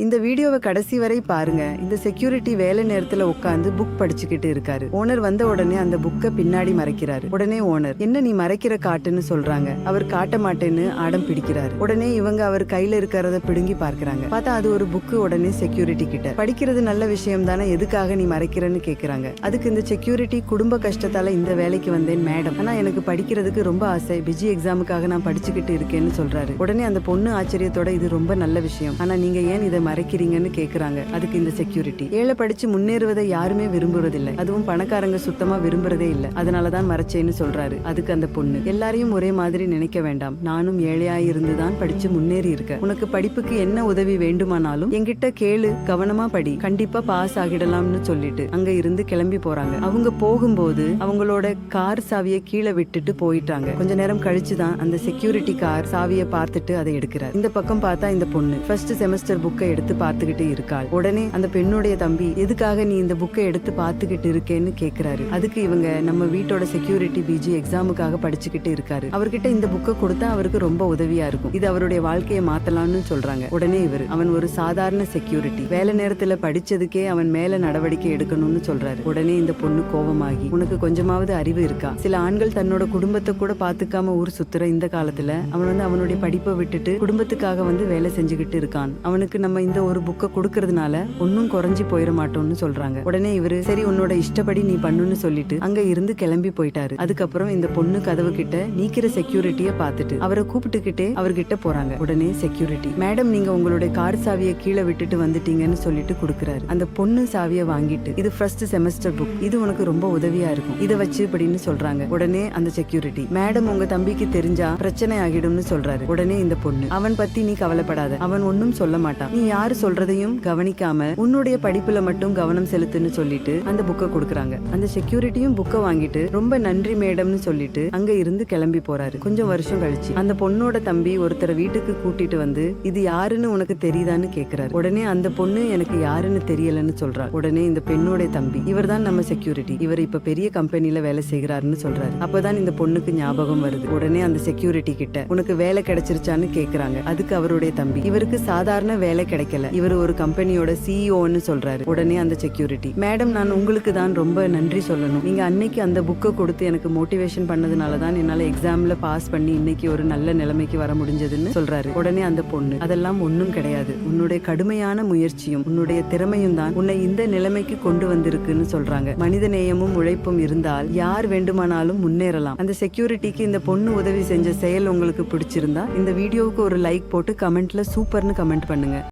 இந்த வீடியோவை கடைசி வரை பாருங்க. இந்த செக்யூரிட்டி வேலை நேரத்துல உட்கார்ந்து புக் படிச்சுக்கிட்டு இருக்காரு. ஓனர் வந்த உடனே அந்த புக்கை பின்னாடி மறைக்கிறாரு. உடனே ஓனர், என்ன நீ மறைக்கிற காட்டுன்னு சொல்றாங்க. அவர் காட்ட மாட்டேன்னு ஆடம் பிடிக்கிறாரு. உடனே இவங்க அவர் கையில இருக்கிறத பிடுங்கி பார்க்கறாங்க. பார்த்தா அது ஒரு புக்கு. உடனே செக்யூரிட்டி கிட்ட, படிக்கிறது நல்ல விஷயம் தானே, எதுக்காக நீ மறைக்கிறன்னு கேக்குறாங்க. அதுக்கு இந்த செக்யூரிட்டி, குடும்ப கஷ்டத்தால இந்த வேலைக்கு வந்தேன் மேடம், ஆனா எனக்கு படிக்கிறதுக்கு ரொம்ப ஆசை, பிஜி எக்ஸாமுக்காக நான் படிச்சுக்கிட்டு இருக்கேன்னு சொல்றாரு. உடனே அந்த பொண்ணு ஆச்சரியத்தோட, இது ரொம்ப நல்ல விஷயம், ஆனா நீங்க ஏன் இதை மறைக்கிறீங்கன்னு கேக்குறாங்க. அதுக்கு இந்த செக்யூரிட்டி, ஏழை படிச்சு முன்னேறுவதை யாருமே விரும்புறதில்லை, அதுவும் பணக்காரங்க சுத்தமா விரும்புறதே இல்ல, அதனாலதான் மறைச்சேன்னு சொல்றாரு. அதுக்கு அந்த பொண்ணு, எல்லாரையும் ஒரே மாதிரி நினைக்க வேண்டாம், நானும் ஏழையாய் இருந்துதான் படிச்சு முன்னேறி இருக்க, உனக்கு படிப்புக்கு என்ன உதவி வேண்டுமானாலும் என்கிட்ட கேளு, கவனமா படி, கண்டிப்பா பாஸ் ஆகிடலாம்னு சொல்லிட்டு அங்க இருந்து கிளம்பி போறாங்க. அவங்க போகும்போது அவங்களோட கார் சாவியை கீழே விட்டுட்டு போயிட்டாங்க. கொஞ்ச நேரம் கழிச்சுதான் அந்த செக்யூரிட்டி கார் சாவியை பார்த்துட்டு அதை எடுக்கிறார். இந்த பக்கம் பார்த்தா இந்த பொண்ணு ஃபர்ஸ்ட் செமஸ்டர் புக்கை எடுத்து பார்த்துக்கிட்டு இருக்காள். உடனே அந்த பெண்ணுடைய தம்பி, எதுக்காக நீ இந்த புக்கை எடுத்து பார்த்துக்கிட்டு இருக்கேன்னு கேக்குறாரு. அதுக்கு இவங்க, நம்ம வீட்டோட செக்யூரிட்டி பிஜி எக்ஸாமுக்காக படிச்சுக்கிட்டு இருக்காரு, அவர்கிட்ட இந்த புக்கை கொடுத்தா அவருக்கு ரொம்ப உதவியா இருக்கும், இது அவருடைய வாழ்க்கையை மாத்தலாம்னு சொல்றாங்க. உடனே இவர், அவன் ஒரு சாதாரண செக்யூரிட்டி, வேலை நேரத்துல படிச்சதுக்கே அவன் மேல நடவடிக்கை எடுக்கணும்னு சொல்றாரு. உடனே இந்த பொண்ணு கோபமாகி, உனக்கு கொஞ்சமாவது அறிவு இருக்கா, சில ஆண்கள் தன்னோட குடும்பத்தை கூட பாத்துக்காம ஊர் சுத்துற இந்த காலத்துல அவன் அவனுடைய படிப்பை விட்டுட்டு குடும்பத்துக்காக வேலை செஞ்சுக்கிட்டு இருக்கான், அவனுக்கு நம்ம இந்த ஒரு புக்கை கொடுக்கறதுனால ஒன்னும் குறைஞ்சி போயிட மாட்டோம்னு சொல்றாங்க. உடனே இவரு, சரி உன்னோட இஷ்டப்படி நீ பண்ணுன்னு சொல்லிட்டு அங்க இருந்து கிளம்பி போயிட்டாரு. அதுக்கப்புறம் இந்த பொண்ணு கதவு கிட்ட நீக்கிற செக்யூரிட்டிய பார்த்துட்டு அவரை கூப்பிட்டுக்கிட்டே அவர்கிட்ட போறாங்க. உடனே செக்யூரிட்டி, மேடம் நீங்க உங்களுடைய கார் சாவியை கீழே விட்டுட்டு வந்துட்டீங்கன்னு சொல்லிட்டு கொடுக்கறாரு. அந்த பொண்ணு சாவியை வாங்கிட்டு, இது ஃபர்ஸ்ட் செமஸ்டர் புக், இது உனக்கு ரொம்ப உதவியா இருக்கும், இதை வச்சு இப்படின்னு சொல்றாங்க. உடனே அந்த செக்யூரிட்டி, மேடம் உங்க தம்பிக்கு தெரிஞ்சா பிரச்சனை ஆகிடும்னு சொல்றாரு. உடனே இந்த பொண்ணு, அவன் பத்தி நீ கவலைப்படாத, அவன் ஒன்னும் சொல்ல மாட்டான், நீ யாரு சொல்றதையும் கவனிக்காம உன்னுடைய படிப்புல மட்டும் கவனம் செலுத்துன்னு சொல்லிட்டு அந்த புக்கை கொடுக்கறாங்க. அந்த செக்யூரிட்டியும் புக்கை வாங்கிட்டு ரொம்ப நன்றி மேடம்னு சொல்லிட்டு அங்க இருந்து கிளம்பி போறாரு. கொஞ்சம் வருஷம் கழிச்சு அந்த பொண்ணோட தம்பி ஒருத்தரை வீட்டுக்கு கூட்டிட்டு வந்து, இது யாருன்னு உனக்கு தெரியுதான்னு கேக்குறாரு. உடனே அந்த பொண்ணு, எனக்கு யாருன்னு தெரியலன்னு சொல்றாரு. உடனே இந்த பெண்ணோட தம்பி, இவர் தான் நம்ம செக்யூரிட்டி, இவர் இப்ப பெரிய கம்பெனில வேலை செய்கிறாருன்னு சொல்றாரு. அப்பதான் இந்த பொண்ணுக்கு ஞாபகம் வருது. உடனே அந்த செக்யூரிட்டி கிட்ட, உனக்கு வேலை கிடைச்சிருச்சான்னு கேக்குறாங்க. அதுக்கு அவருடைய தம்பி, இவருக்கு சாதாரண வேலை கிடைக்கல, இவர் ஒரு கம்பெனியோட சிஇஓன்னு சொல்றாரு. உடனே அந்த செக்யூரிட்டி, மேடம் நான் உங்களுக்கு தான் ரொம்ப நன்றி சொல்லணும், நீங்க அன்னைக்கு அந்த புக்கை கொடுத்து எனக்கு மோட்டிவேஷன் பண்ணதுனாலதான் என்னால எக்ஸாம்ல பாஸ் பண்ணி இன்னைக்கு ஒரு நல்ல நிலைமைக்கு வர முடிஞ்சதுன்னு சொல்றாரு. உடனே அந்த பொண்ணு, அதெல்லாம் ஒன்னும் கிடையாது, உன்னுடைய கடுமையான முயற்சியும் உன்னுடைய திறமையும் தான் உன்னை இந்த நிலைமைக்கு கொண்டு வந்திருக்குன்னு சொல்றாங்க. மனித நேயமும் உழைப்பும் இருந்தால் யார் வேண்டுமானாலும் முன்னேறலாம். அந்த செக்யூரிட்டிக்கு இந்த பொண்ணு உதவி செஞ்ச செயல் உங்களுக்கு பிடிச்சிருந்தா இந்த வீடியோவுக்கு ஒரு லைக் போட்டு கமெண்ட்ல சூப்பர்னு கமெண்ட் பண்ணுங்க.